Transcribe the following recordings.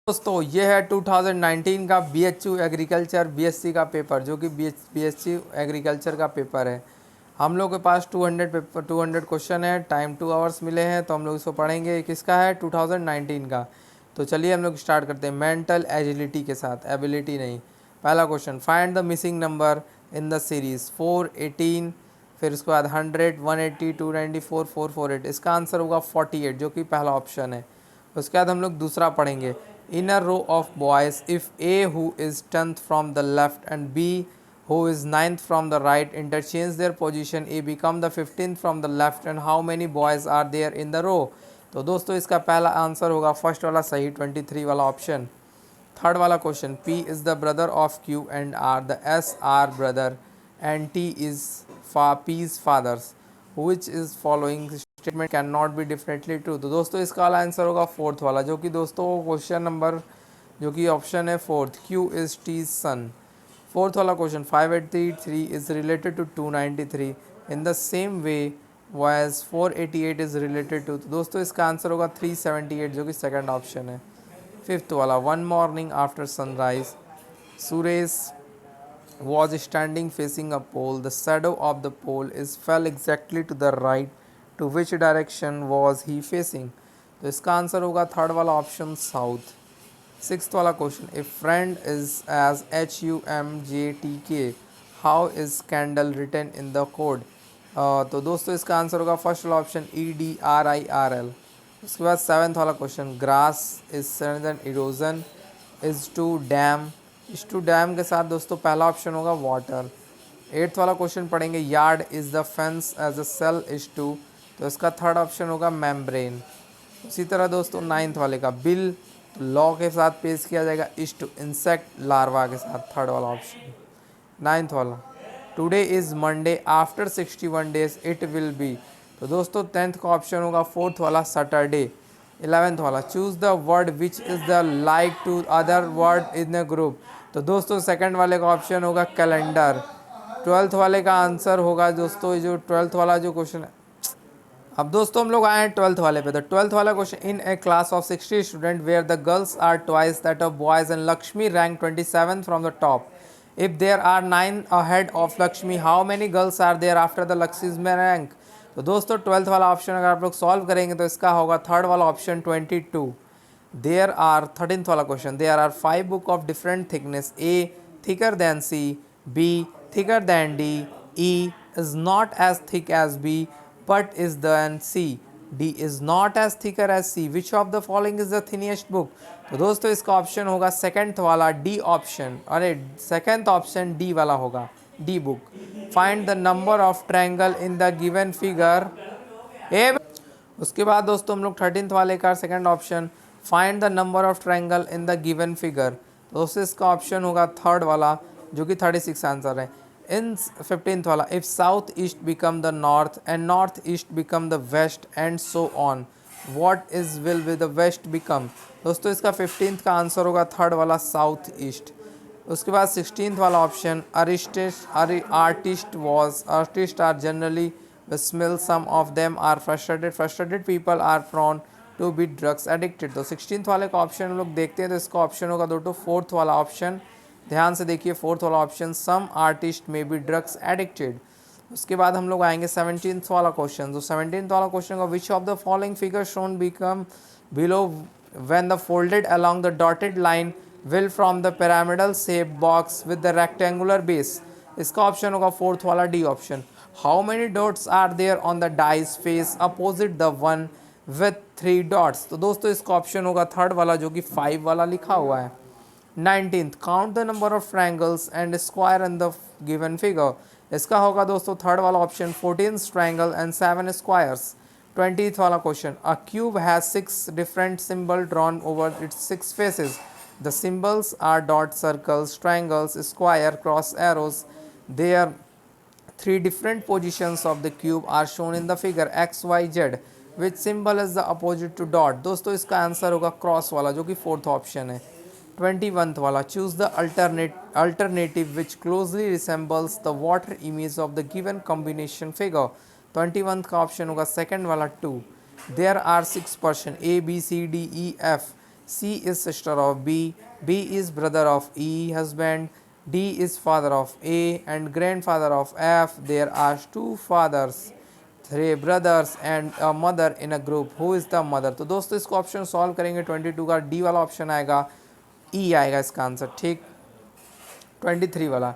दोस्तों ये है 2019 का BHU एग्रीकल्चर BSc का पेपर, जो कि BSc एग्रीकल्चर का पेपर है। हम लोग के पास 200 क्वेश्चन है, टाइम 2 आवर्स मिले हैं, तो हम लोग इसको पढ़ेंगे। किसका है? 2019 का। तो चलिए हम लोग स्टार्ट करते हैं मेंटल एजिलिटी के साथ, एबिलिटी नहीं। पहला question, find the missing number in the series 4, 18, फिर उसके बाद 100, 180, 294, 448। इसका आंसर होगा 48, जो कि पहला ऑप्शन है। उसके बाद हम लोग दूसरा पढ़ेंगे, in a row of boys, if A who is 10th from the left and B who is 9th from the right interchange their position, A become the 15th from the left and how many boys are there in the row? तो दोस्तों इसका पहला answer होगा first वाला सही, 23 वाला option. Third वाला question, P is the brother of Q and R the S are brother and T is P's fathers, which is following statement can not be definitely true. तो दोस्तों इसका वाला answer होगा fourth वाला, जो कि दोस्तों क्वेश्चन नंबर जो कि ऑप्शन है fourth, q is t sun. Fourth वाला question, 583 is related to 293 in the same way was 488 is related to. तो दोस्तों इसका आंसर होगा 378, जो कि सेकंड ऑप्शन है। फिफ्थ वाला, one morning after sunrise Suresh was standing facing a pole. The shadow of the pole is fell exactly to the right. To which direction was he facing? तो इसका आंसर होगा third वाला option, south. Sixth वाला question, a friend is as HUMJTK, how is candle written in the code? तो दोस्तों इसका answer होगा first वाला ऑप्शन, EDRIRL। उसके बाद सेवन्थ वाला question, grass is sudden erosion is to dam. Is to dam के साथ दोस्तों पहला ऑप्शन होगा वाटर। एट्थ वाला क्वेश्चन पढ़ेंगे, yard is the fence as a cell is to. तो इसका थर्ड ऑप्शन होगा मेम्ब्रेन। उसी तरह दोस्तों नाइन्थ वाले का, बिल लॉ के साथ पेश किया जाएगा इज टू इंसेक्ट लार्वा के साथ, थर्ड वाला ऑप्शन। नाइन्थ वाला, today is Monday after 61 days it will be. तो दोस्तों टेंथ का ऑप्शन होगा फोर्थ वाला, सैटरडे। इलेवेंथ वाला, choose the word which is the like to other word in a group. तो दोस्तों सेकंड वाले का ऑप्शन होगा कैलेंडर। ट्वेल्थ वाले का आंसर होगा दोस्तों, जो ट्वेल्थ वाला जो क्वेश्चन है। अब दोस्तों हम लोग आए हैं ट्वेल्थ वाले पे। तो ट्वेल्थ वाला question, in a class of 60 student where the girls are twice that of boys and Lakshmi rank 27 from the top, if there are 9 ahead of Lakshmi, how many girls are there after the Lakshmi's में rank? तो दोस्तों twelfth वाला option अगर आप लोग solve करेंगे तो इसका होगा थर्ड वाला ऑप्शन, 22। देयर आर, थर्टीन्थ वाला question, there are 5 book of different thickness, A thicker than C, B thicker than D, E is not as thick as B but is than C, D is not as thicker as C, which of the following is the thinnest book? तो दोस्तों इसका option होगा second वाला, D option. अरे second option D वाला होगा, D book. Find the number of triangle in the given figure A. उसके बाद दोस्तों हम लोग थर्टीन्थ वाले का second option, find the number of triangle in the given figure. तो दोस्तों इसका ऑप्शन होगा थर्ड वाला, जो कि 36 आंसर है। इन फिफ्टींथ वाला, if south east become the north and north east become the west and so on, what is will with the west become? दोस्तों इसका 15th का आंसर होगा थर्ड वाला, साउथ ईस्ट। उसके बाद 16th वाला option, artist are generally smell, some of them are frustrated people are prone to be drugs addicted. तो 16th वाले का ऑप्शन हम लोग देखते हैं, तो इसका ऑप्शन होगा दोस्तों फोर्थ वाला ऑप्शन। ध्यान से देखिए फोर्थ वाला ऑप्शन, सम आर्टिस्ट में बी ड्रग्स एडिक्टेड। उसके बाद हम लोग आएंगे 17th वाला क्वेश्चन। तो 17th वाला क्वेश्चन का, which of the following figure shown become below when the folded along the dotted line will from the pyramidal shape box with the rectangular base? इसका ऑप्शन होगा फोर्थ वाला, D option. How many dots are there on the dice face opposite the one with 3 dots? तो दोस्तों इसका option होगा third वाला, जो कि 5 वाला लिखा हुआ है। 19th, count the number of triangles and square in the given figure. इसका होगा दोस्तों थर्ड वाला option, 14 triangle and 7 squares. 20th वाला question, a cube has 6 different symbol drawn over its 6 faces, the symbols are dot, circles, triangles, square, cross arrows, there 3 different positions of the cube are shown in the figure x y z, which symbol is the opposite to dot? दोस्तों इसका answer होगा cross वाला, जो कि fourth option है। 21th वाला, choose the alternative which closely resembles the water image of the given combination figure. 21th का option होगा सेकंड वाला, 2। There are 6 person, A B C D E F, C is sister of B, B is brother of E husband, D is father of A and grandfather of F. There are two fathers, three brothers and a mother in a group. Who is the mother? तो दोस्तों इसको option solve करेंगे 22 का D वाला option आएगा, ई आएगा इसका answer, ठीक। 23 वाला,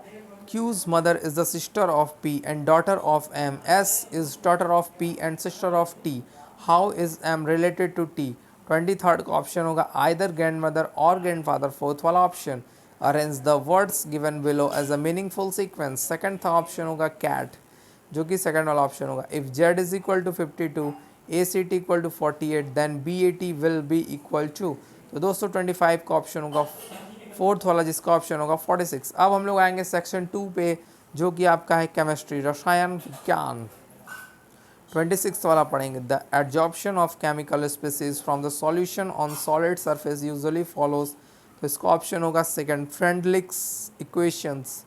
Q's mother is the sister of P and daughter of M. S is daughter of P and sister of T. How is M related to T? 23rd का option होगा either grandmother or grandfather. Fourth वाला option, arrange the words given below as a meaningful sequence. Second था option होगा cat, जो कि second वाला option होगा। If Z is equal to 52, ACT equal to 48, then BAT will be equal to, तो दोस्तों 25 का ऑप्शन होगा फोर्थ वाला, जिसका ऑप्शन होगा 46। अब हम लोग आएंगे सेक्शन 2 पे, जो कि आपका है केमिस्ट्री, रसायन विज्ञान। 26 वाला पढ़ेंगे, the adsorption of chemical species from the solution on solid surface usually follows, तो इसका ऑप्शन होगा सेकंड, फ्रेंडलिक्स इक्वेशंस।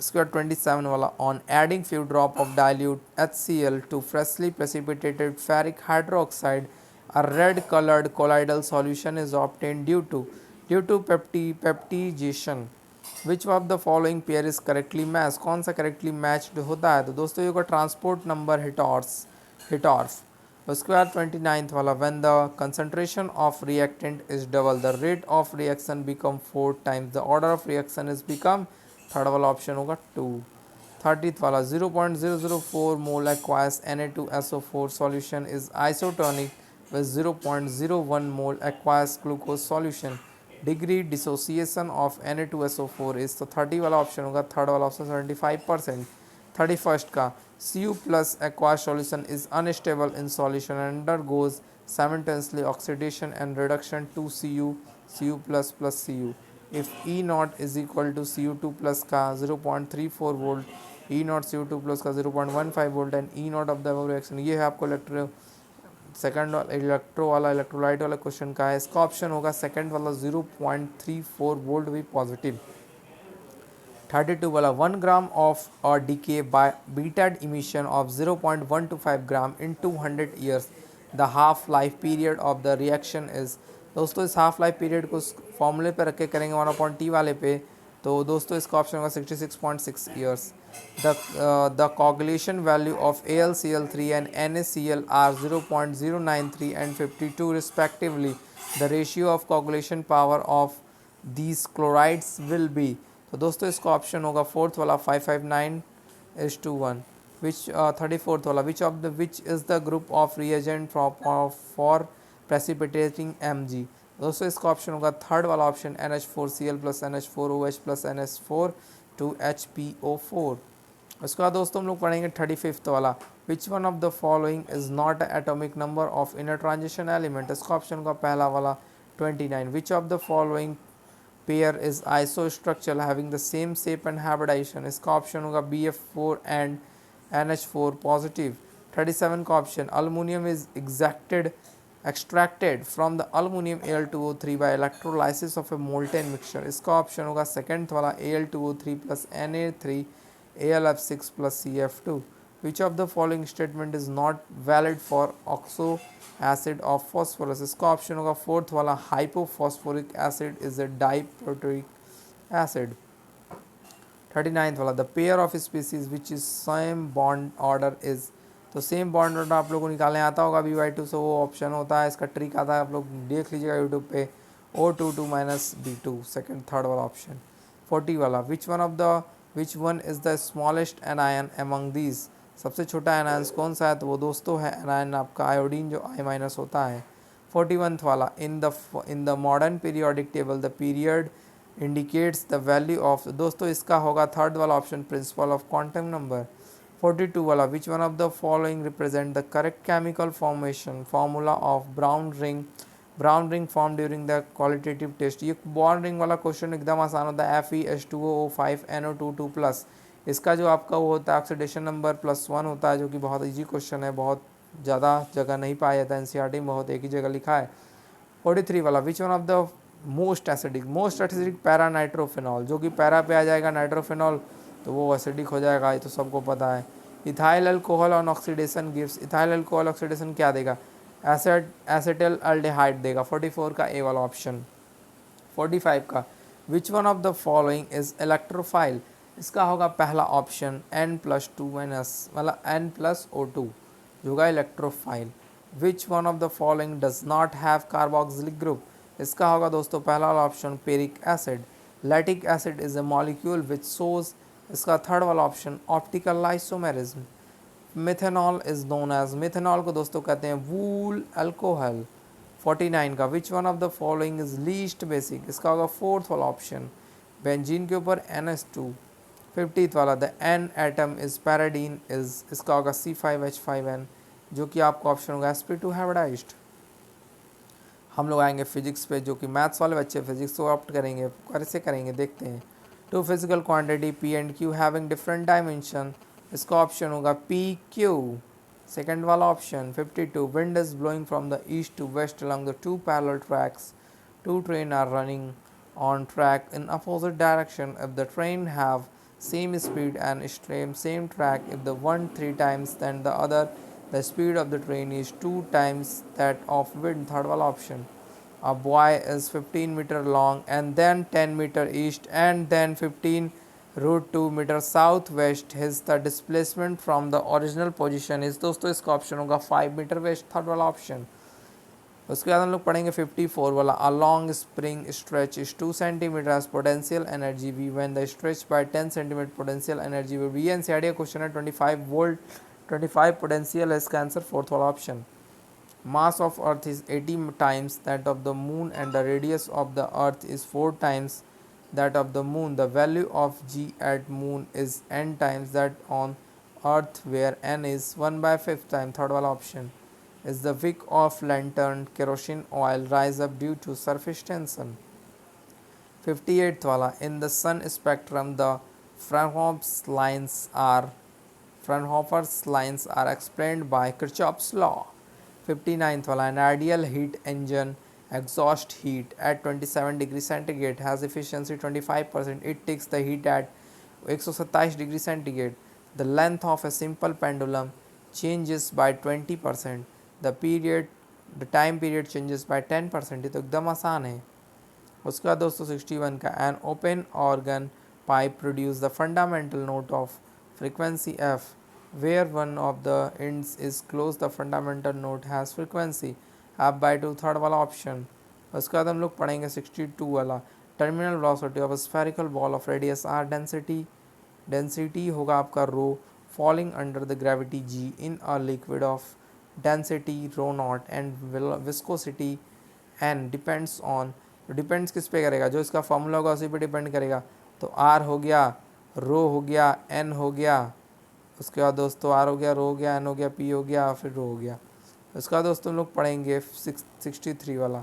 इसके बाद 27 वाला, on adding few drop of dilute HCl to freshly precipitated ferric hydroxide a red coloured colloidal solution is obtained due to peptization. Which of the following pair is correctly match, कौन सा correctly matched होता है? तो दोस्तों ये को transport number हिटॉर्फ। उसके बाद 29th वाला, when the concentration of reactant is double the rate of reaction become 4 times the order of reaction is become, third वाला ऑप्शन होगा 2। 30th वाला, 0.004 mole aqueous Na2SO4 solution is isotonic with 0.01 mole aqueous glucose solution. Degree dissociation of Na2SO4 is, तो 30 वाला option होगा, third वाला option 75%। 31st का, Cu plus aqueous solution is unstable in solution and undergoes simultaneously oxidation and reduction to Cu plus Cu. If E naught is equal to Cu2 plus का 0.34 volt, E naught Cu2 plus का 0.15 volt and E naught of the above reaction, ये है आपको second electro वाला electrolyte वाला question का है। इसका ऑप्शन होगा सेकंड वाला 0.34 वोल्ट भी पॉजिटिव। 32 वाला, 1 ग्राम ऑफ और decay by beta emission of 0.125 gram in 200 years, the half life period of the reaction is. दोस्तों इस हाफ लाइफ पीरियड को फॉर्मूले पे रख के करेंगे 1/T वाले पे, तो दोस्तों इसका ऑप्शन होगा 66.6 years. The coagulation value of AlCl3 and NaCl are 0.093 and 52 respectively. The ratio of coagulation power of these chlorides will be, तो दोस्तों इसका ऑप्शन होगा फोर्थ वाला 559:1। विच 34th वाला, which is the group of reagent for precipitating Mg, दोस्तों इसका option होगा third वाला option NH4Cl plus NH4OH plus NH4 to HPO4। उसके बाद दोस्तों हम लोग पढ़ेंगे 35th वाला, which one of the following is not atomic number of inner transition element, इसका ऑप्शन होगा पहला वाला 29। Which of the following pair is isostructural having the same shape and hybridisation, इसका ऑप्शन होगा BF4 एंड NH4 पॉजिटिव। 37 का option, aluminium is extracted from the aluminium Al2O3 by electrolysis of a molten mixture, इसका option होगा second वाला Al2O3 plus Na3 AlF6 plus CF2। Which of the following statement is not valid for oxo acid of phosphorus, इसका option होगा fourth वाला hypophosphoric acid is a diprotic acid। 39th वाला, the pair of species which is same bond order is, तो same bond order आप लोगों को निकालने आता होगा B/2 से, वो ऑप्शन होता है, इसका ट्रिक आता है, आप लोग देख लीजिएगा यूट्यूब पे, O22 minus B2, second third वाला ऑप्शन। 40 वाला, which one is the smallest anion among these, सबसे छोटा एनायंस कौन सा है? तो वो दोस्तों है एनायन आपका आयोडीन, जो I- होता है। 41th वाला, in the modern periodic table the period indicates the value of, दोस्तों इसका होगा थर्ड वाला option, principal of quantum number. 42 वाला, which one of the following represent the correct chemical formation formula of brown ring form during the qualitative test, ये brown ring वाला question एकदम आसान होता है, FeH2O5NO2 प्लस, इसका जो आपका वो होता है ऑक्सीडेशन नंबर +1 होता है, जो कि बहुत इजी क्वेश्चन है, बहुत ज़्यादा जगह नहीं पाया जाता है, NCERT में बहुत एक ही जगह लिखा है। 43 वाला, which one of the most acidic para nitrophenol, जो कि पैरा पे आ जाएगा नाइट्रोफिनॉल तो वो एसिडिक हो जाएगा, ये तो सबको पता है। Ethyl alcohol on oxidation gives, ethyl alcohol oxidation क्या देगा? एसिटिल अल्डिहाइड देगा 44 का ए वाला ऑप्शन। 45 का which one of the following is electrophile, इसका होगा पहला ऑप्शन N+2NS मतलब N+O2 जो होगा electrophile. Which one of the following does not have carboxylic group, इसका होगा दोस्तों पहला वाला option picric acid. Lactic acid is a molecule which shows, इसका थर्ड वाला option optical isomerism. Methanol is known as, methanol को दोस्तों कहते हैं वूल अल्कोहल। 49 का which one of the following is least basic, इसका होगा फोर्थ वाला ऑप्शन बेंजीन के ऊपर NH2। 50th वाला the N atom is pyridine is, इसका होगा C5H5N जो कि आपका ऑप्शन होगा sp2 हाइब्रिडाइज्ड। हम लोग आएंगे फिजिक्स पे, जो कि मैथ्स वाले बच्चे फिजिक्स को ऑप्ट करेंगे, कैसे करेंगे देखते हैं। Two physical quantity P and Q having different dimension, इसका ऑप्शन होगा PQ। सेकेंड वाला option 52 wind is blowing from the east to west along the two parallel tracks, two train are running on track in opposite direction, if the train have same speed and same track, if the one 3 times than the other, the speed of the train is 2 times that of wind, third वाला option। A boy is 15 meter long and then 10 meter east and then 15 root 2 metre south west, his the displacement from the original position is, दोस्तों इसका option होगा 5 metre west, third वाला option. उसके बाद हम लोग पढ़ेंगे 54 वाला a long spring stretch is 2 centimetre as potential energy V when the stretch by 10 centimetre potential energy will be. NCERT का क्वेश्चन है 25 वोल्ट 25 पोटेंशियल है, इसका आंसर फोर्थ वाला option. Mass of earth is 80 times that of the moon and the radius of the earth is 4 times that of the moon, the value of G at moon is n times that on earth where n is 1/5 time, third वाला option। is the wick of lantern kerosene oil rise up due to surface tension। 58th वाला in the sun spectrum the Fraunhofer's lines are explained by Kirchhoff's law। 59th वाला an ideal heat engine exhaust heat at 27 degree centigrade has efficiency 25%, it takes the heat at 127 degree centigrade। the length of a simple pendulum changes by 20%, the time period changes by 10%, ये तो एकदम आसान है। उसका 261 का an open organ pipe produce the fundamental note of frequency f, where one of the ends is closed, the fundamental note has frequency f/2, third वाला option. उसके बाद हम लोग पढ़ेंगे 62 वाला terminal velocity of spherical ball of radius r, density होगा आपका rho falling under the gravity g in a liquid of density rho naught and viscosity n depends on, depends किस पे करेगा, जो इसका फॉर्मूला होगा उसी पे डिपेंड करेगा। तो r हो गया, रो हो गया, n हो गया, उसके बाद दोस्तों r हो गया, रो हो गया, n हो गया, p हो गया, फिर रो हो गया। इसका दोस्तों लोग पढ़ेंगे 63 वाला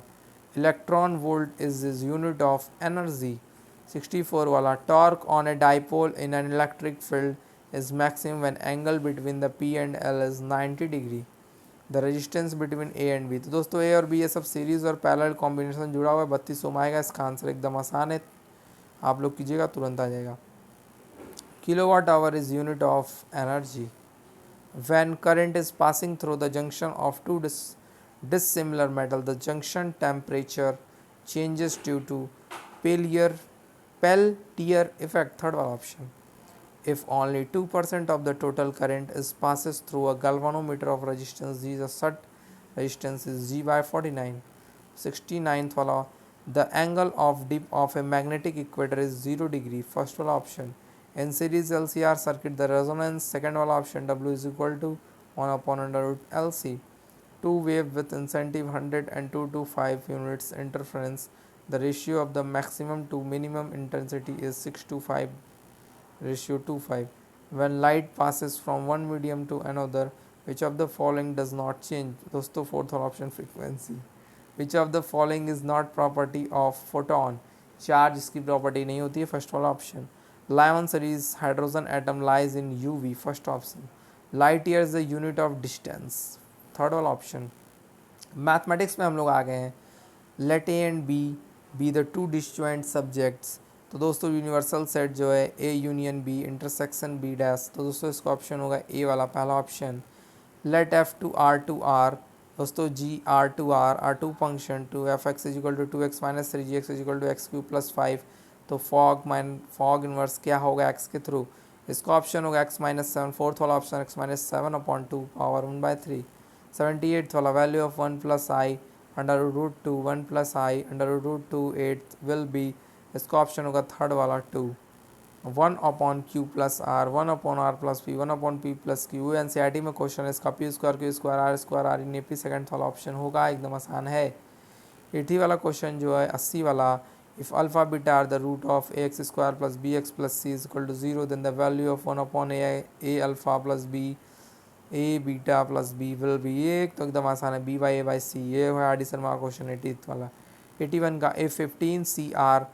electron volt is unit of energy. 64 वाला torque on a dipole in an electric field is maximum when angle between the P and L is 90 degree, the resistance between A and B। तो दोस्तों A और B ये सब series और parallel combination जुड़ा हुआ है, 32 ओम आएगा, इसका आंसर एकदम आसान है, आप लोग कीजिएगा तुरंत आ जाएगा। Kilowatt hour is unit of energy when current is passing through the junction of two dissimilar metal, the junction temperature changes due to Peltier effect, third option। if only 2% of the total current is passes through a galvanometer of resistance G, the set resistance is G/49। 69th वाला the angle of dip of a magnetic equator is 0 degree, first वाला option। in series LCR circuit the resonance, second वाला option, W is equal to 1 upon under root LC। two wave with incentive 100 and 225 units interference, the ratio of the maximum to minimum intensity is 6:5:25। when light passes from one medium to another, which of the following does not change, दोस्तों fourth वाला option frequency। which of the following is not property of photon, charge इसकी property नहीं होती है, first वाला option. Lyman series hydrogen atom lies in UV, first option। light year is the unit of distance, third वाला option. Mathematics में हम लोग आ गए हैं, let A and B be the two disjoint subjects, तो दोस्तों यूनिवर्सल सेट जो है A union B intersection B dash, तो दोस्तों इसका ऑप्शन होगा ए वाला पहला ऑप्शन। let F to R दोस्तों G R2 function to F X is equal to 2x minus 3 gx is equal to X cube plus 5, तो फॉग इन्वर्स क्या होगा x के थ्रू, इसका ऑप्शन होगा x माइनस 7, फोर्थ वाला option x minus 7/2 power 1/3, 78th वाला value of 1 plus i under root 2 1 plus i under root 2 8 will be, इसका option होगा थर्ड वाला 2, 1/q plus r 1/r plus p 1/p plus q. NCERT में question है इसका p square q square r square r in p, second वाला option होगा, एकदम आसान है। 80 वाला क्वेश्चन जो है 80 वाला, if alpha beta are the root of a x square plus B x plus c is equal to 0 then the value of 1/ए alpha plus b a beta plus b will be, ये एक तो एकदम आसान है, b by a by c, ये है are D Sharma का क्वेश्चन 80th वाला। 81 का if 15 C R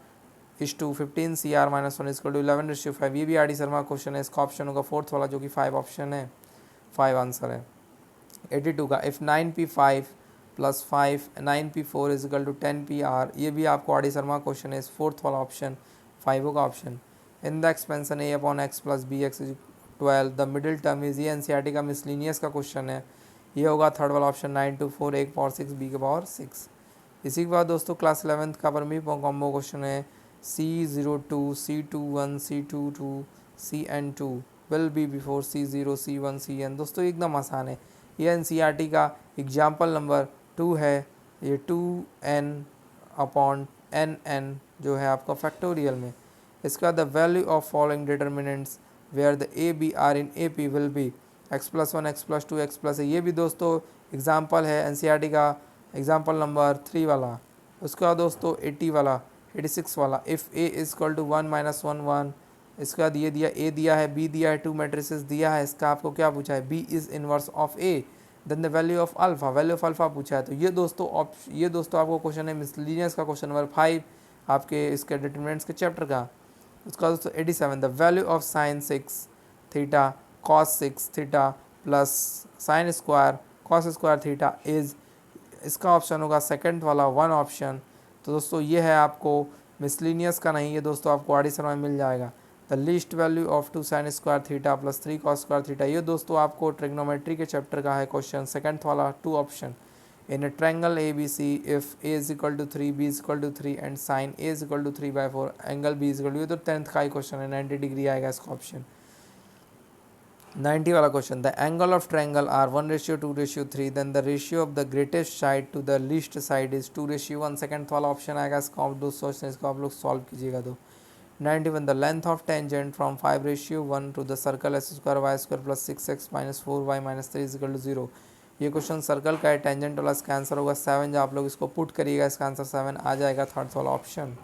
is to 15 C R minus 1 is equal to 11/5, ये भी आर डी शर्मा क्वेश्चन है, इसका ऑप्शन होगा फोर्थ वाला जो कि 5 ऑप्शन है, 5 आंसर है। 82 का if 9p5 plus 5 9p4 is equal to 10pr, ये भी आपको आर डी शर्मा क्वेश्चन है, फोर्थ वाला ऑप्शन 5 होगा option. In the expansion A upon X plus B X 12 the middle term is, ये एनसीईआरटी का मिसलिनियस का क्वेश्चन है, ये होगा थर्ड वाला ऑप्शन 9 to 4 एक पावर 6 बी के पावर 6। इसी के बाद दोस्तों क्लास 11th का परमी कॉम्बो क्वेश्चन है C02 C21 C22 CN2 will be before C0 C1 CN, दोस्तों एकदम आसान है, ये एनसीईआरटी का एग्जाम्पल नंबर 2 है, ये 2n/nn जो है आपका फैक्टोरियल में। इसका the value of following determinants where the A B are in A P will be x+1 x+2 x+, ये भी दोस्तों एग्जाम्पल है एनसीईआरटी का एग्जाम्पल नंबर 3 वाला। उसके बाद दोस्तों 86 वाला if A is equal to 1 minus 1 1, इसका बाद ये दिया ए दिया है बी दिया है 2 मैट्रिसेस दिया है, इसका आपको क्या पूछा है B is inverse of A then the value of alpha, value of alpha पूछा है, तो ये दोस्तों आपको क्वेश्चन है मिसलिनियस का क्वेश्चन नंबर 5 आपके इसके डिटरमिनेंट्स के चैप्टर का। उसका दोस्तों 87 the value of sine 6 theta cos 6 theta plus sine square cos square theta is, इसका ऑप्शन होगा सेकंड वाला 1 ऑप्शन। तो दोस्तों ये है आपको मिसलिनियस का नहीं, ये दोस्तों आपको आर डी शर्मा में मिल जाएगा। The least value of 2 sine square theta plus 3 cos square theta, ये दोस्तों आपको ट्रिग्नोमेट्री के चैप्टर का है क्वेश्चन, सेकंड वाला 2 option. In a triangle A B C if A is equal to 3 B is equal to 3 and sine A is equal to 3/4 angle B is equal to, ये तो 10th का ही question है, 90 degree आएगा इसका option. 90 वाला question the angle of triangle are 1:2:3 then the ratio of the greatest side to the least side is 2:1, second वाला option आएगा, इसका आप दोस्तों इसको आप लोग सॉल्व कीजिएगा। तो 91 the length of tangent from 5:1 to the circle x² y² plus 6x minus 4y minus 3 is equal to 0, ये क्वेश्चन सर्कल का है, टेंजेंट वाला इसका आंसर होगा 7, जब आप लोग इसको पुट करिएगा इसका आंसर 7 आ जाएगा, थर्ड वाला ऑप्शन।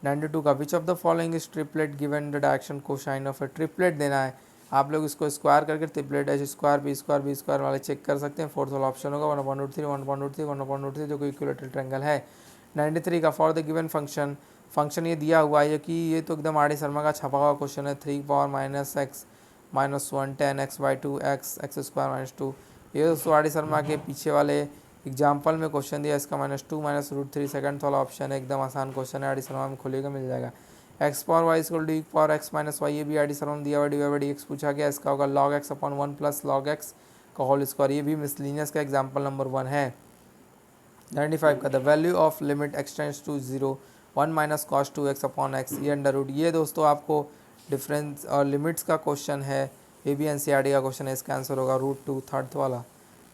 92 का which of the following is triplet given the direction cosine of A, triplet देना है, आप लोग इसको स्क्वायर करके triplet H square B square वाले चेक कर सकते हैं, फोर्थ वाला ऑप्शन होगा 1/√3 1/√3 1/√3 जो कि इक्विलेटरल ट्रायंगल है। 93 का फॉर द गिवन फंक्शन ये दिया हुआ है कि ये तो एकदम आर डी शर्मा का छपा हुआ क्वेश्चन है, 3 पावर -x - 1 10x/2 x² - 2, ये दोस्तों आर डी शर्मा के पीछे वाले एग्जाम्पल में क्वेश्चन दिया, इसका -2 -√3 सेकंड वाला ऑप्शन है, एकदम आसान क्वेश्चन है, आर डी शर्मा में खुलेगा मिल जाएगा। x power Y equal to power x minus Y, ये भी आर डी शर्मा दिया हुआ dy/dx पूछा गया, इसका होगा log x upon 1 plus log x का होल स्क्वायर, ये भी मिसलिनियस का एग्जाम्पल नंबर 1 है। 95 का the value of limit extends to 0 1 minus cos 2x upon X, ये अंडर रूट, ये दोस्तों आपको डिफरेंस और लिमिट्स का क्वेश्चन है, ये भी एनसीईआरटी का क्वेश्चन है, इसका आंसर होगा √2 थर्ड वाला।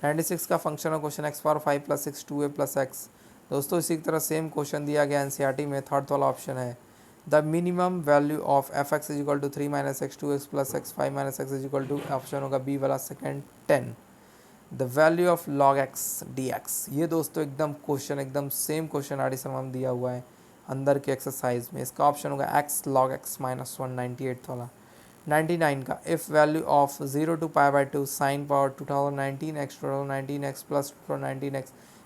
96 का function question x power 5 plus 6 2a plus x, दोस्तों इसी तरह सेम क्वेश्चन दिया गया एनसीईआरटी में, थर्ड वाला ऑप्शन है। The minimum value of f(x) is equal to 3 - x 2x plus x 5 - x is equal to, option होगा बी वाला second 10। The value of log x dx, ये दोस्तों एकदम क्वेश्चन एकदम same question R D Sharma में दिया हुआ है अंदर के एक्सरसाइज में, इसका ऑप्शन होगा x log x - 1 98 वाला। 99 का if value of 0 to π/2 sine power 2019 x 2019 x plus 2019 x,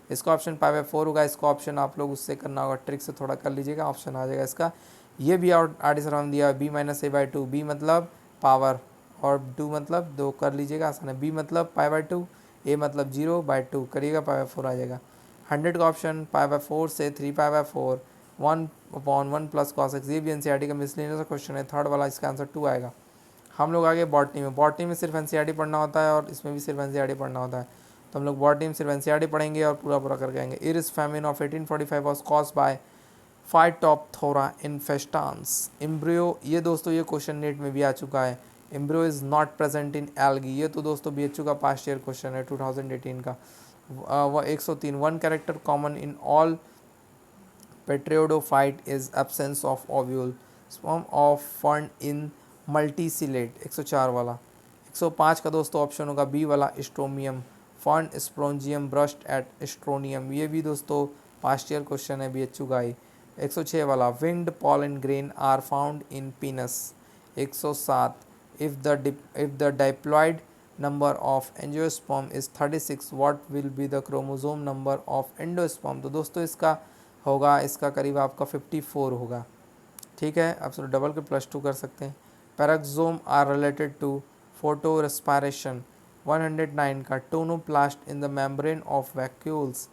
इसका ऑप्शन π/4 होगा, इसका ऑप्शन आप लोग उससे करना होगा, ट्रिक से थोड़ा कर लीजिएगा, ऑप्शन आ जाएगा इसका। ये भी आर डी शर्मा में दिया है b - a/2, b मतलब पावर और 2 मतलब 2 कर लीजिएगा, आसान है, b मतलब π/2 a मतलब 0/2 करिएगा, π/4 आ जाएगा। 100 का ऑप्शन π/4 से 3π/4 1/1 प्लस cos x, ये भी एनसीईआरटी का मिसलिनियस क्वेश्चन है, थर्ड वाला इसका आंसर 2 आएगा। हम लोग आगे बॉटनी में सिर्फ एनसीईआरटी पढ़ना होता है और इसमें भी सिर्फ एनसीईआरटी पढ़ना होता है। तो हम लोग बॉटनी में सिर्फ एनसीईआरटी पढ़ेंगे और पूरा पूरा करके आएंगे। Iris famine of 1845 was caused by Phytophthora infestans. Embryo, ये दोस्तों ये क्वेश्चन नेट में भी आ चुका है। Embryo is not present in algae, ये तो दोस्तों बीएचयू का पास्ट ईयर क्वेश्चन है 2018 का। वह 103 one character common in all pteridophyte is absence of ovule, sperm of फंड इन मल्टीसिलेट 104 वाला। 105 का दोस्तों ऑप्शन होगा बी वाला स्ट्रोमियम, फंड स्प्रोंजियम ब्रस्ट एट स्ट्रोनियम, ये भी दोस्तों पास्ट ईयर क्वेश्चन है बीएचयू का ही। 106 वाला winged pollen grain are found in Pinus. 107 if the diploid number of angiosperm is 36 what will be the chromosome number of endosperm. तो दोस्तों इसका होगा, इसका करीब आपका 54 होगा। ठीक है, आप सिर्फ डबल के +2 कर सकते हैं। Peroxisome are related to photorespiration. 109 का tonoplast in the membrane of vacuoles.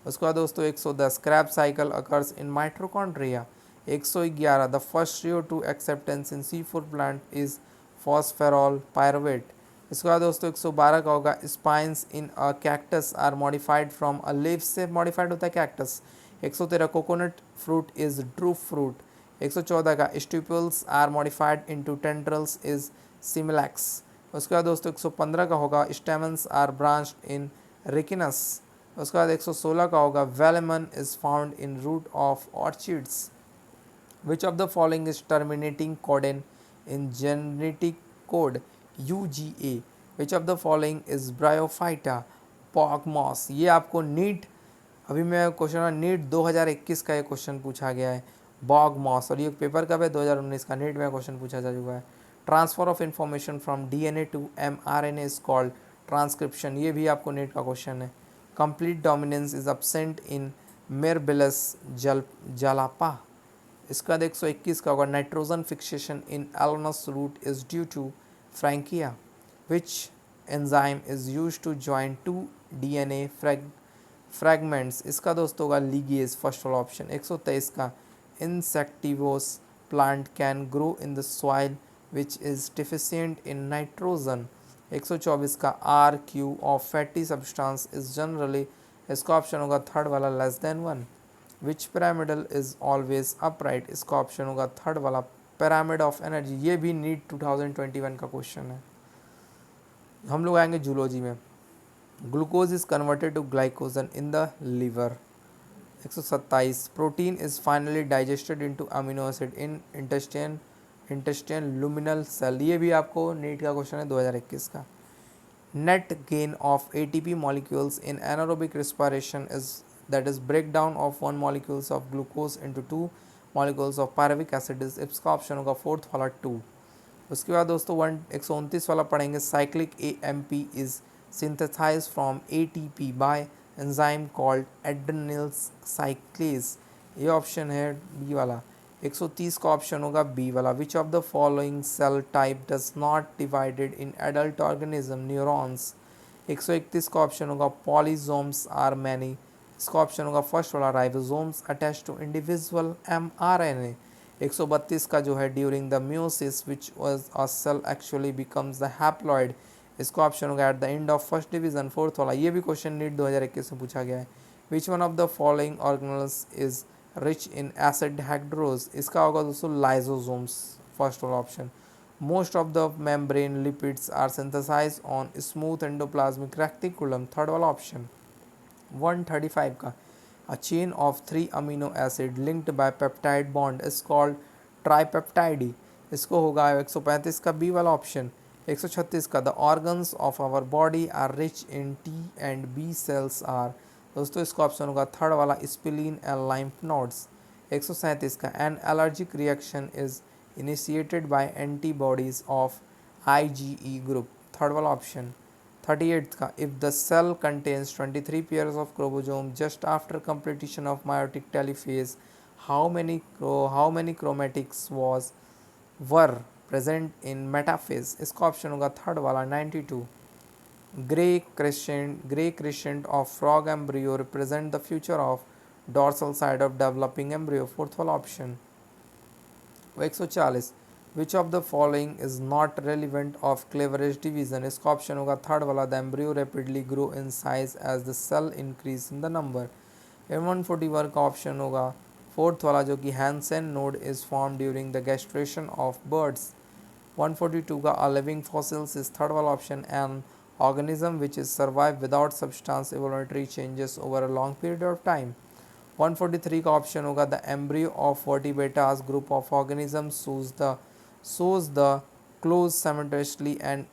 उसके बाद दोस्तों 110 Krebs cycle occurs in mitochondria. 111 the first CO2 acceptance in C4 plant is phosphoenol pyruvate. इसके बाद दोस्तों 112 का होगा spines in a cactus are modified from a leaf से मॉडिफाइड होता है cactus. 113 coconut fruit is drupe fruit. 114 का stipules are modified into tendrils is Smilax. उसके बाद दोस्तों 115 का होगा stamens are branched in Ricinus. उसके बाद 116 का होगा velamen is found in root of orchids. Which of the following is terminating codon in genetic code UGA। Which of the following is Bryophyta bog. ये आपको नीट, अभी मैं question NEET 2021 का ये क्वेश्चन पूछा गया है बॉग मॉस, और ये पेपर कब है 2019 का, नीट में क्वेश्चन पूछा जा चुका है। Transfer of information from DNA to mRNA is called transcription, ये भी आपको नीट का क्वेश्चन है। Complete dominance is absent in Mirabilis jalapa. इसका 121 का होगा nitrogen fixation in Alnus root is due to Frankia. Which enzyme is use to join to DNA fragments. इसका दोस्तों होगा लीगेज, फर्स्ट वाला ऑप्शन। 123 का insectivorous plant can grow in the soil which is deficient in nitrogen। 124 का RQ of fatty substance is generally, इसका option होगा third वाला less than 1। Which pyramidal is always upright, इसका ऑप्शन होगा third वाला pyramid of energy, ये भी NEET 2021 का क्वेश्चन है। हम लोग आएंगे जूलॉजी में। Glucose is converted to glycogen in the liver. 127 protein is finally digested into amino acid in intestine luminal cell, ये भी आपको नीट का क्वेश्चन है 2021 का। Net gain of ATP molecules in anaerobic respiration is that is break down of 1 molecules of glucose into 2 molecules of pyruvic acid, इसका option होगा fourth वाला 2। उसके बाद दोस्तों 129 वाला पढ़ेंगे cyclic AMP is synthesized from ATP by enzyme called adenyl cyclase, ये option है बी वाला। 130 का ऑप्शन होगा बी वाला। Which of the following cell type does not divided in adult organism, neurons. 131 का ऑप्शन होगा पॉलीजोम्स आर मैनी, इसका option होगा फर्स्ट वाला ribosomes attach to individual mRNA। 132 का जो है during the meiosis which was a cell actually becomes the haploid, इसका option होगा at the end of first division, fourth वाला। ये भी क्वेश्चन नीट 2021 में पूछा गया है। Which one of the following organelles is rich in acid hydrolases, इसका होगा दोस्तों लाइजोसोम्स, फर्स्ट वाला option. Most of the membrane lipids are synthesise on smooth endoplasmic reticulum, third वाला ऑप्शन। 135 का a chain of 3 amino acid linked by peptide bond is called tripeptide, इसको होगा 135 का B वाला ऑप्शन। 136 का the organs of our body are rich in T and B sales are, दोस्तों इसका option होगा थर्ड वाला स्प्लीन एंड लाइम्फ नोड्स। 137 का an allergic reaction is initiated by antibodies of IgE group, third वाला option. 38 का if the cell contains 23 pairs of chromosome just after completion of meiotic telophase, how many chromatics were present in metaphase, इसका option होगा third वाला 92। Grey crescent of frog embryo represent the future of dorsal side of developing embryo, fourth वाला option. 140 which of the following is not relevant of cleavage division, इसका option होगा third वाला, the embryo rapidly grow in size as the cell increase in the number. M141 का option होगा fourth वाला, जो कि Hensen node is form during the gestation of birds. 142 का a living fossils is third वाला option, an organism which is survive without substance evolutionary changes over a long period of time। 143 का option होगा the embryo of vertebrates group of organisms shows the close simultaneously and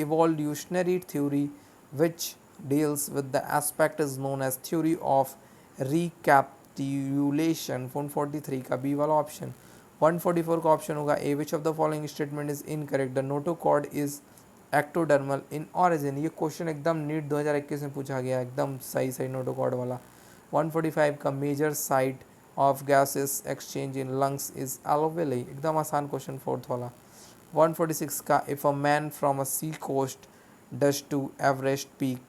evolutionary theory which deals with the aspect is known as theory of recapitulation। 143 का B वाला option. 144 का option होगा A, which of the following statement is incorrect, the notochord is ectodermal in origin. ये question एकदम NEET 2021 में पूछा गया, एकदम सही सही नोटोकॉर्ड वाला। 145 का major site of gases exchange in lungs is alveoli, एकदम आसान क्वेश्चन फोर्थ वाला। 146 का if a man from a sea coast does to Everest peak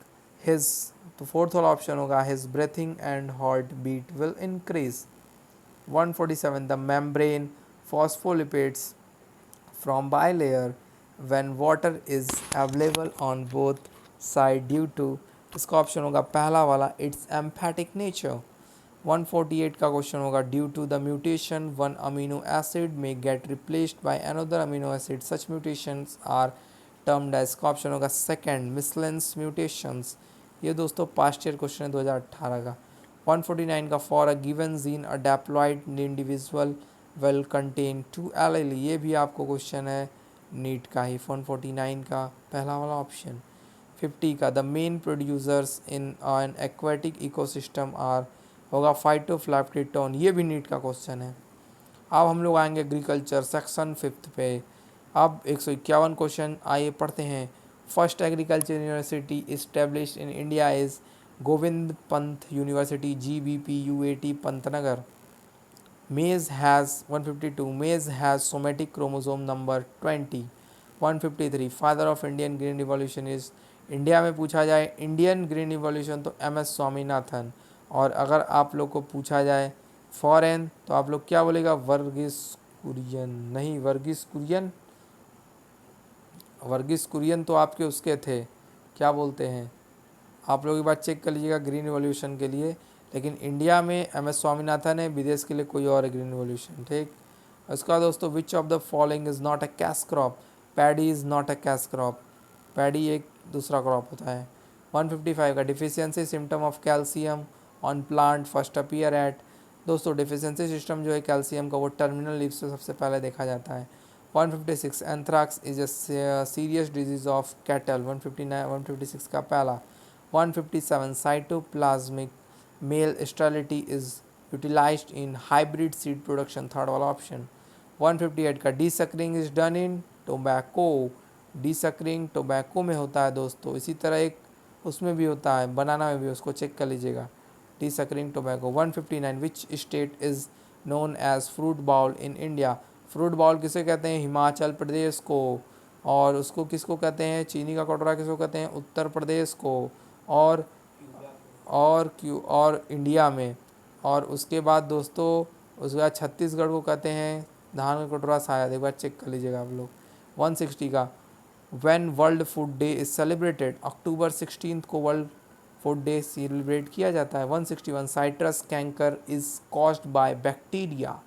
his, तो फोर्थ वाला ऑप्शन होगा his breathing and heart beat will increase. 147 the membrane phospholipids from bilayer when water is available on both side due to, इसका option होगा पहला वाला, it's emphatic nature. 148 का question होगा due to the mutation one amino acid में get replaced by another amino acid such mutations are termed as, इसका option होगा second missense mutations. ये दोस्तों पास्ट ईयर क्वेश्चन है 2018 का। 149 का for a given gene a diploid individual will contain 2 allele, ये भी आपको क्वेश्चन है नीट का ही। 149 का पहला वाला ऑप्शन। 50 का the main producers in an aquatic ecosystem are, होगा फाइटोप्लैंक्टन, ये भी नीट का क्वेश्चन है। अब हम लोग आएंगे एग्रीकल्चर सेक्शन 5 पे। अब 151 क्वेश्चन आइए पढ़ते हैं। First agriculture university establish in India is Govind Pant university GBPUAT Pantnagar. Maize has 152, maize has somatic chromosome number 20। 153 father of Indian green revolution is, India में पूछा जाए इंडियन ग्रीन रिवॉल्यूशन तो MS स्वामीनाथन, और अगर आप लोग को पूछा जाए फॉरेन तो आप लोग क्या बोलेगा, वर्गीस कुरियन, नहीं वर्गीस कुरियन, वर्गीस कुरियन तो आपके उसके थे, क्या बोलते हैं, आप लोग एक बार चेक कर लीजिएगा ग्रीन रिवॉल्यूशन के लिए, लेकिन इंडिया में MS स्वामीनाथन है, विदेश के लिए कोई और है ग्रीन रिवॉल्यूशन, ठीक। उसका दोस्तों विच of the following is not a cash crop, paddy is not a cash crop, paddy एक दूसरा क्रॉप होता है। 155 का deficiency symptom of calcium on plant first appear eight, दोस्तों डिफिशियंसी सिस्टम जो है कैल्शियम का वो टर्मिनल लीव्स से सबसे पहले देखा जाता है। 156 anthrax is a serious disease of cattle. 156 का पहला। 157 cytoplasmic male sterility is utilised in hybrid seed production, third वाला ऑप्शन। 158 का desuckering is done in tobacco, desuckering tobacco में होता है दोस्तों, इसी तरह एक उसमें भी होता है बनाना में भी, उसको चेक कर लीजिएगा, desuckering tobacco. 159 which state is known as fruit bowl in India, fruit bowl किसे कहते हैं, हिमाचल प्रदेश को, और उसको किसको कहते हैं, चीनी का कटोरा किसको कहते हैं, उत्तर प्रदेश को, और इंडिया में, और उसके बाद दोस्तों उसके बाद छत्तीसगढ़ को कहते हैं धान का कटोरा शायद, एक बार चेक कर लीजिएगा आप लोग। 160 का when world food day is celebrated, अक्टूबर 16 को वर्ल्ड फूड डे सेलिब्रेट किया जाता है। 161 citrus canker is caused by bacteria,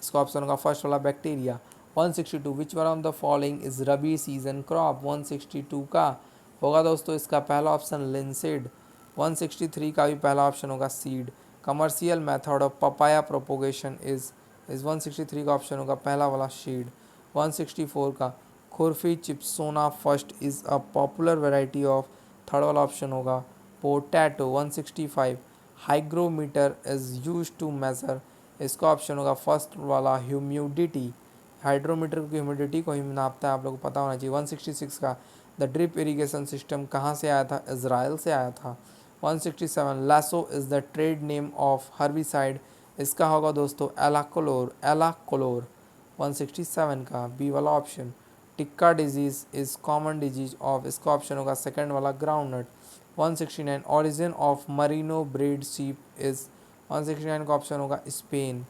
इसका ऑप्शन होगा फर्स्ट वाला bacteria. 162 which one of the following is rabi season crop, 162 का होगा दोस्तों इसका पहला ऑप्शन लिंसीड। 163 का भी पहला ऑप्शन होगा seed. Commercial method of papaya propagation is 163 का ऑप्शन होगा पहला वाला शीड। 164 का खुरफी Chipsona first is a popular variety of, third वाला ऑप्शन होगा potato. 165 hygrometer is use to measure, इसका ऑप्शन होगा फर्स्ट वाला ह्यूमिडिटी, हाइड्रोमीटर की ह्यूमिडिटी को ही नापता है, आप लोग को पता होना चाहिए। 166 का द ड्रिप इरिगेशन सिस्टम कहाँ से आया था, इज़राइल से आया था। 167 lasso is the trade name of herbicide, इसका होगा दोस्तों एलाकोलोर, एलाकोलोर। 167 का बी वाला option. Tikka disease is common disease of, इसका ऑप्शन होगा सेकंड वाला groundnut. 169 origin of merino breed sheep is, 169 का ऑप्शन होगा Spain.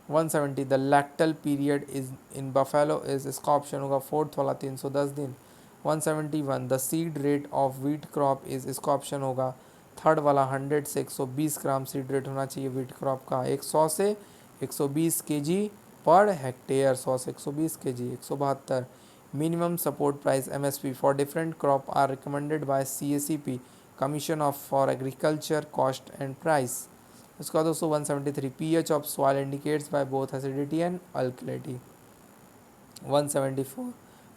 170 the lactation period is in buffalo is, इसका ऑप्शन होगा फोर्थ वाला 310 दिन। 171 the seed rate of wheat crop is, इसका ऑप्शन होगा थर्ड वाला 100 से 120 ग्राम सीड रेट होना चाहिए वीट क्रॉप का। 100 से 120 केजी पर हेक्टेयर, 100 से 120 KG. 172 minimum support price MSP for different crop are recommended by CACP commission of for agriculture cost and price. उसके बाद दोस्तों 173 pH of soil indicates by both acidity and alkalinity. 174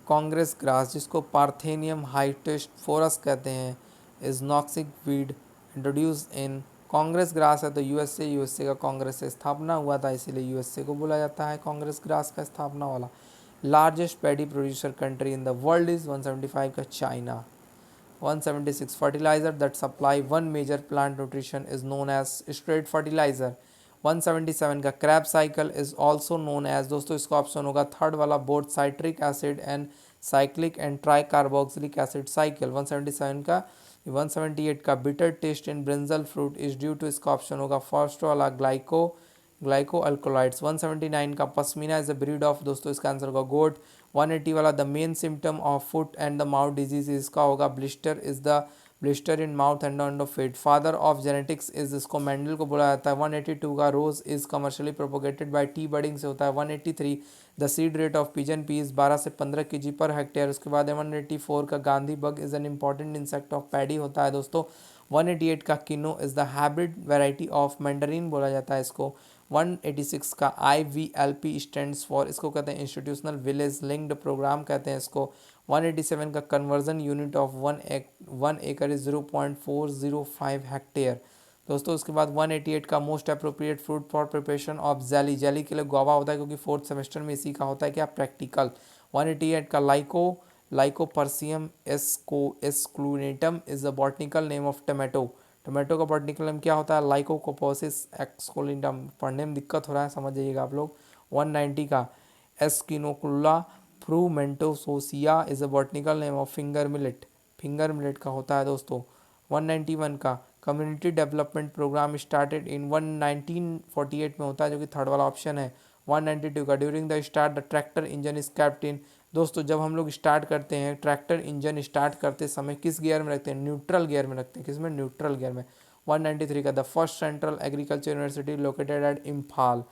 Congress grass, जिसको parthenium hysterophorus कहते हैं, is noxious weed introduced in, Congress grass है तो USA का कांग्रेस से स्थापना हुआ था, इसीलिए यूएसए को बोला जाता है कांग्रेस ग्रास का स्थापना वाला। Largest paddy producer country in the world is 175 का China. 176 fertilizer that supply one major plant nutrition is known as straight fertilizer। 177 का crab cycle is also known as, दोस्तों इसका ऑप्शन होगा थर्ड वाला both citric acid and cyclic and tricarboxylic acid cycle. 177 का 178 का bitter taste in brinjal fruit is due to, इसका option होगा first वाला ग्लाइको अल्कोलाइड्स। 179 का pashmina is a breed of, दोस्तों इसका आंसर होगा गोट। 180 वाला the main symptom of foot and the mouth disease, इसका होगा blister is the blister in mouth and on the feet. Father of genetics is, इसको Mendel को बोला जाता है। 182 का rose is commercially propagated by T budding से होता है। 183 the seed rate of pigeon peas 12 से 15 केजी पर हेक्टेयर। उसके बाद 184 का Gandhi bug is an important insect of paddy होता है दोस्तों। 188 का किनो is the hybrid variety of Mandarin बोला जाता है इसको। 186 का IVLP स्टैंड्स फॉर, इसको कहते हैं इंस्टीट्यूशनल विलेज लिंक्ड प्रोग्राम कहते हैं इसको। 187 का कन्वर्जन यूनिट ऑफ वन एकड़ इज 0.405 हेक्टेयर दोस्तों। उसके बाद 188 का most appropriate fruit for preparation of jelly, jelly के लिए गुआवा होता है क्योंकि फोर्थ सेमेस्टर में इसी का होता है क्या प्रैक्टिकल। 188 का Lycopersicum esculentum is the botanical name of tomato, tomato का बॉटनिकल नेम क्या होता है लाइकोकोपोसिस एक्सकोलिडम, पढ़ने में दिक्कत हो रहा है समझ जाइएगा आप लोग। 190 का Echinochloa frumentacea is a botanical name of finger millet, finger millet का होता है दोस्तों। 191 का community development programme started in 1948 में होता है जो कि थर्ड वाला ऑप्शन है। 192 का during the start the tractor engine is kept in, दोस्तों जब हम लोग स्टार्ट करते हैं ट्रैक्टर इंजन स्टार्ट करते समय किस गियर में रखते हैं न्यूट्रल गियर में रखते हैं, किस में न्यूट्रल गियर में। 193 का the first central agriculture university located at Imphal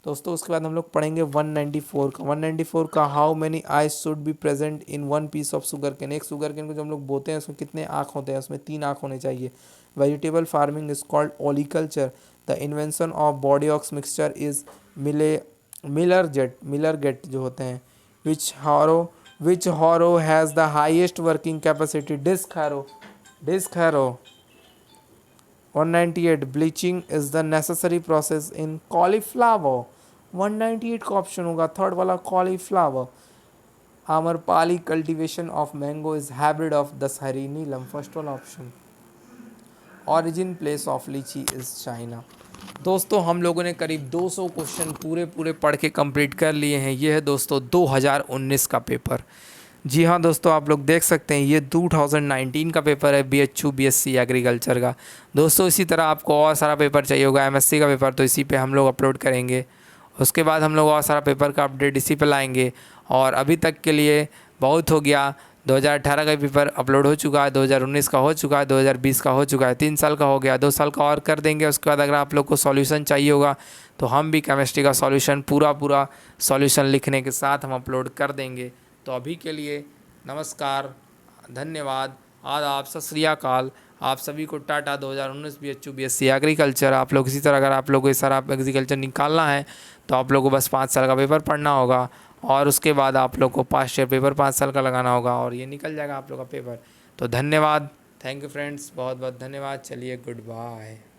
दोस्तों। उसके बाद हम लोग पढ़ेंगे 194 का 194 का how many eyes should be present in one piece of sugarcane, एक शुगर केन को जो हम लोग बोते हैं उसमें कितने आँख होते हैं, उसमें 3 आँख होने चाहिए। Vegetable farming is called olericulture, the invention of Bordeaux mixture is Millardet जो होते हैं। Which harrow has the highest working capacity, disc harrow. 198 bleaching is the necessary process in cauliflower, 198 का ऑप्शन होगा थर्ड वाला cauliflower. Amrapali cultivation of mango is hybrid of Dashehari Neelam, first वाला option. Origin place of litchi is China. दोस्तों हम लोगों ने करीब 200 question पूरे पढ़ के कंप्लीट कर लिए हैं। ये है दोस्तों 2019 का पेपर। जी हाँ दोस्तों आप लोग देख सकते हैं ये 2019 का पेपर है BHU BSc एग्रीकल्चर का। दोस्तों इसी तरह आपको और सारा पेपर चाहिए होगा MSc का पेपर, तो इसी पे हम लोग अपलोड करेंगे। उसके बाद हम लोग और सारा पेपर का अपडेट इसी पे लाएंगे। और अभी तक के लिए बहुत हो गया, 2018 का पेपर अपलोड हो चुका है, 2019 का हो चुका है, 2020 का हो चुका है, 3 साल का हो गया, 2 साल का और कर देंगे। उसके बाद अगर आप लोग को सॉल्यूशन चाहिए होगा तो हम भी केमिस्ट्री का सॉल्यूशन पूरा सॉल्यूशन लिखने के साथ हम अपलोड कर देंगे। तो अभी के लिए नमस्कार, धन्यवाद, आदाब, सत श्री अकाल। आप सभी को टाटा। 2019 BHU BSc agriculture. आप लोग इसी तरह अगर आप लोगों को सारा एग्रीकल्चर निकालना है तो आप लोग को बस 5 साल का पेपर पढ़ना होगा और उसके बाद आप लोग को पास्ट ईयर पेपर 5 साल का लगाना होगा और ये निकल जाएगा आप लोग का पेपर। तो धन्यवाद, थैंक यू फ्रेंड्स, बहुत बहुत धन्यवाद। चलिए गुड बाय।